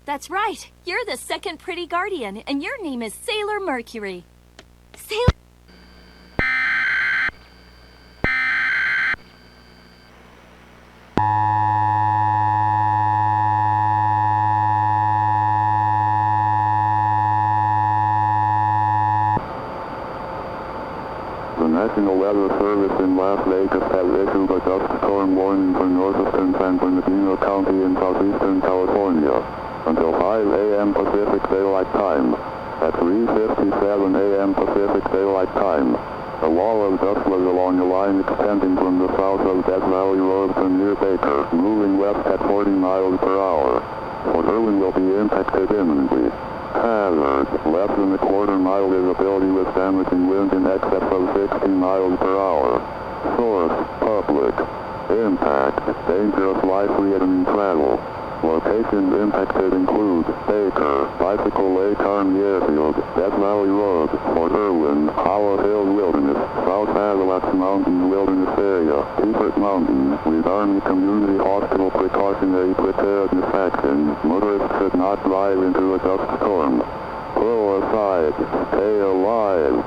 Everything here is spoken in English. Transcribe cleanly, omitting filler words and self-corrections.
That's right. You're the second pretty guardian, and your name is Sailor Mercury. Sailor... The National Weather Service in Las Vegas has issued a dust storm warning for northeastern San Bernardino County in southeastern California until 5 a.m. Pacific Daylight Time. At 3:57 a.m. Pacific Daylight Time, a wall of dust was along a line extending from the south of Death Valley Road to near Baker, moving west at 40 miles per hour. Fort Irwin will be impacted imminently. Hazard, less than a quarter mile visibility with damaging wind in excess of 60 miles per hour. Source, public. Impact, dangerous life-threatening travel. Locations impacted include Baker, Bicycle Lake Army Airfield, Death Valley Road, Fort Irwin, Hollow Hill Wilderness, South Avalanche Mountain Wilderness Area, Beaufort Mountain, with Army Community Hospital precautionary preparedness action. Motorists should not drive into a dust storm. Pull aside, stay alive.